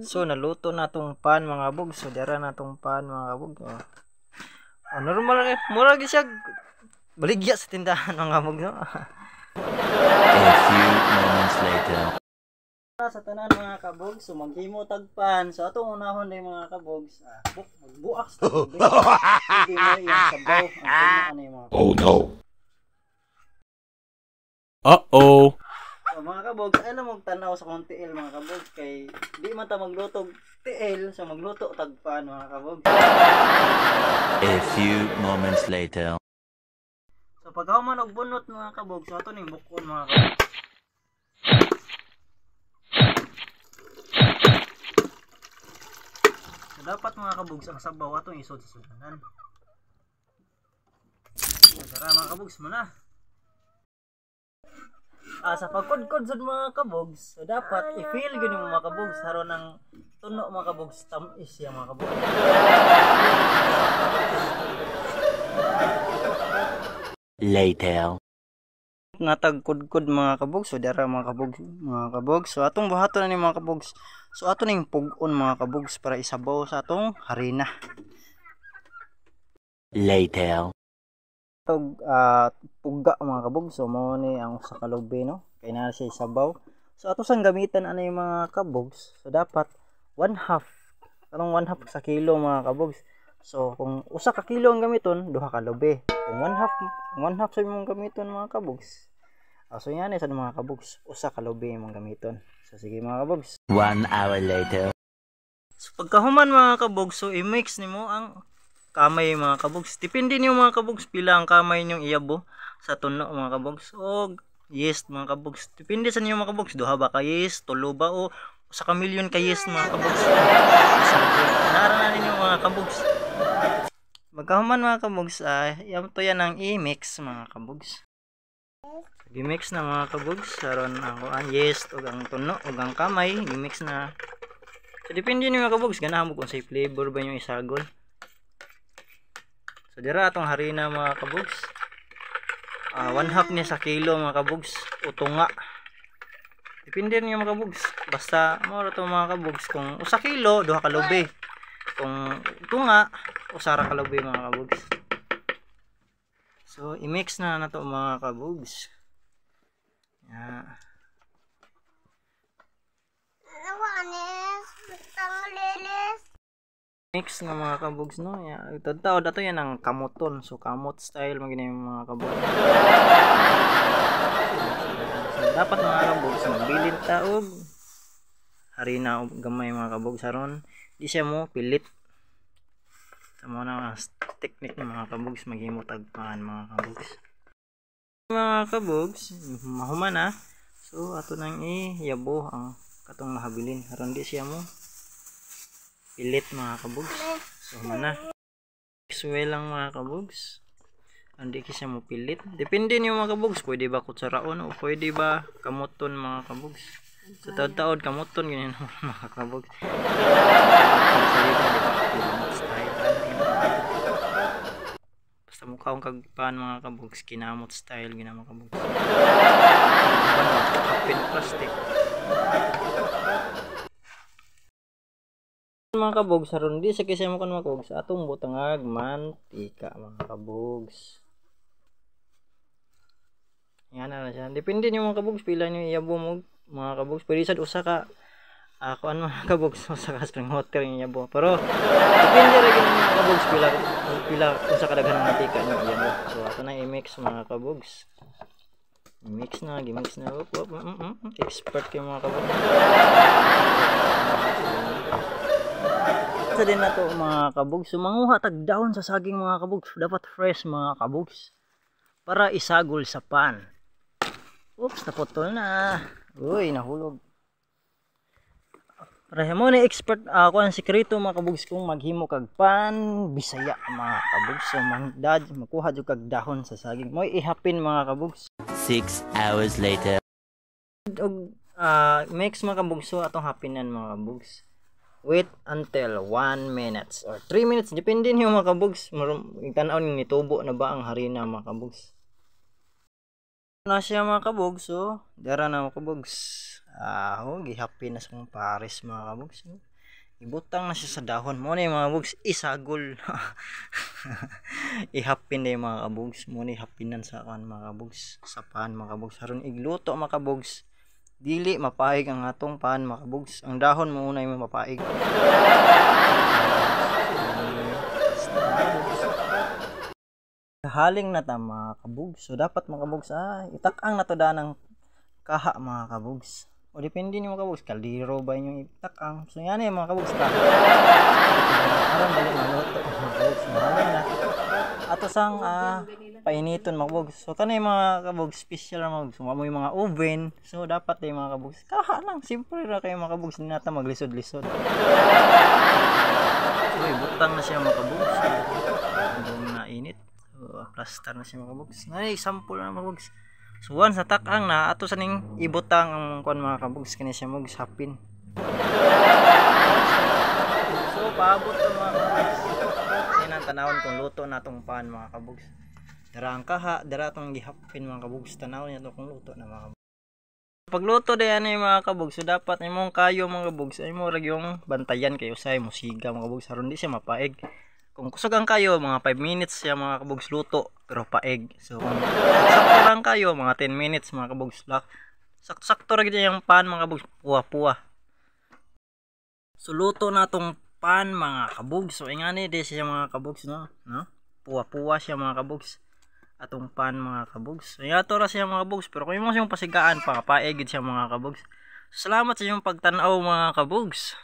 So naluto na tong pan mga kabog. So dara na tong pan mga kabog. Normal eh. Mura gyud siya baligya sa tindahan mga kabog no. A few moments later. Sa tanan mga kabog, so maghimo tagpan. So atong unahon day mga kabog, magbuak sa tubig. Hindi mo yung sabaw ang ano yung mga kabog. Oh no. Uh-oh. So mga kabog, alam mo tanaw sa kung tiil mga kabog kay di man ta magluto tiil, so magluto tagpan mga kabog. A few moments later. So pagkahuman og bunot mga kabog, so ato ning bukon mga kabog. So dapat mga kabog ang sabaw atong isod sa sudanan. So tara mga kabog, muna. Sa pagkudkod sa mga kabogs, so dapat i-feel gud yung mga kabogs haron ng tuno mga kabogs tamis ya mga kabogs. Later. Natagkudkod mga kabogs, so dara mga kabogs. So atong buhaton na ni mga kabogs. So ato ning pug-on mga kabogs para isabaw sa atong harina. Later. Puga mga kabog, so mao ni ang usa ka lobe no kay naa siya sabaw. So ato sang gamitan ano yung mga kabogs, so dapat 1/2 anong 1/2 sa kilo mga kabogs. So kung usa ka kilo ang gamiton, duha ka lobe. Kung 1/2 sa imong gamiton mga kabogs, so yan sa mga kabogs, usa ka lobe imong gamiton. So sige mga kabogs, 1 hour later. so pagkahuman mga kabogs, so i-mix nimo ang kamay mga kabogs. Depende niyo mga kabogs pila ang kamay niyo iyabo sa tuno mga kabogs. O yeast mga kabogs. Depende sa niyo mga kabogs. Duha ba ka yeast, tulo ba o sa ka milyon ka yeast mga kabogs. Nara na ninyo mga kabogs. Magkahuman mga kabogs, to yan ang i-mix mga kabogs. I-mix na mga kabogs. Saron ang yeast o ang tuno o ang kamay. I-mix na. So depende niyo mga kabogs. Ganahan mo kung sa flavor ba yung isagol. So dira atong harina mga kabogs. 1/2 niya sa kilo mga kabogs. Utunga. Depende niyo mga kabogs. Basta mo ra to mga kabogs. Kung usa kilo, duha ka lobe. Kung utunga, usara ka lobe mga kabogs. So i-mix na nato mga kabogs. Mix nga mga kabogs no. Tawd ato yan ang kamoton. So kamot style magina yung mga kabogs. So, dapat mga kabogs magbilin ta og harina og gamay mga kabogs aron di siya mo pilit. Tamo na ang technique ng mga kabogs maghimo tagpan mga kabogs. Mga kabogs, mahuman na. So ato nang iyabo ang katong nahabilin aron di siya mo pilit mga kabogs. So mana sway lang mga kabogs, hindi kasi mo pilit. Depende niyo mga kabogs, pwede ba kutsaraon o pwede ba kamoton mga kabogs. Sa taod-taod kamoton ganyan mga kabogs. Basta mukha akong kagpaan mga kabogs, kinamot style gina mga kabogs. Pin plastic mga kabogs aron di sa kisa mo kan mga kabogs atong butangag mantika mga kabogs. Yan na siya. Depende niyo mga kabogs pila niyo iyabo mo mga kabogs. Pwede sad usa ka ano mga kabogs usa ka spring water niyo iyabo. Pero depende ra gyud mga kabogs pila usa ka daghan mantika niyo iyabo. So ato na i-mix mga kabogs. Gimix na. Expert kayo mga kabogs. Sa din na to mga kabogs. So manguha tag dahon sa saging mga kabogs. Dapat fresh mga kabogs. Para isagol sa pan. Oops, naputol na. Uy, nahulog. Para mo ni expert ako ang sekreto mga kabogs kung maghimo kag pan Bisaya mga kabogs. So makuha jud kag dahon sa saging. Moy ihapin mga kabogs. 6 hours later. Og mix mga kabogs so atong hapinan mga kabogs. Wait until 1 minutes or 3 minutes. Depende niyo mga kabogs. Tan-aw ni tubo na ba ang harina mga kabogs. Na siya mga kabogs. So, dara na mga kabogs. Gihapin na sa mga pares mga kabogs. ibutang na siya sa dahon mo na yung mga kabugs isagol. Ihapin na yung mga kabugs mo na ihapinan sa kan mga kabugs sa pan mga kabugs aron igluto mga kabugs dili mapaig ang atong pan mga kabugs ang dahon mo una yung mapaig. Haling na ta mga kabugs so dapat mga kabugs itak-ang na to ng kaha mga kabugs o depende ni mga kabugs kaldero ba inyong itak-ang so yan eh mga kabugs kaha aron dali maluto mga kabugs mahalin na ato sang painiton mga kabugs so kanay mga kabugs special mga kabugs mo yung mga oven so dapat eh mga kabugs kaha lang simple ra kayo mga kabugs hindi nata maglisod-lisod so ibutang na siya mga kabugs hanggang nainit so plaster na siya mga kabugs na sample na mga kabugs. So once natak-ang na ato sa ning ibutang ang kuan mga kabugs kani siya magsapin. So paabot to mga kabugs. Yan tanawon kung luto natong pan mga kabugs. Dara ang kaha, dara tong gihapin mga kabugs. Tanawon niya to kung luto na mga kabugs. Pagluto dayan ay mga kabugs, so dapat imong kayo mga kabugs ay mo ra yung bantayan kayo sa mo siga mga kabugs aron di siya mapaig. Kung kusog ang kayo, mga 5 minutes siya mga kabugs luto, pero paeg. So kung sakto lang kayo, mga 10 minutes mga kabugs lak. Sakto ra gid yung pan mga kabugs, puwa-puwa. So luto na tong pan mga kabugs. So ingani di siya mga kabugs no? Puwa-puwa siya mga kabugs. Atong pan mga kabugs. So yato ra siya mga kabugs, pero kung imo siyang pasigaan pa, paeg gid siya mga kabugs. Salamat sa inyong pagtan-aw mga kabugs.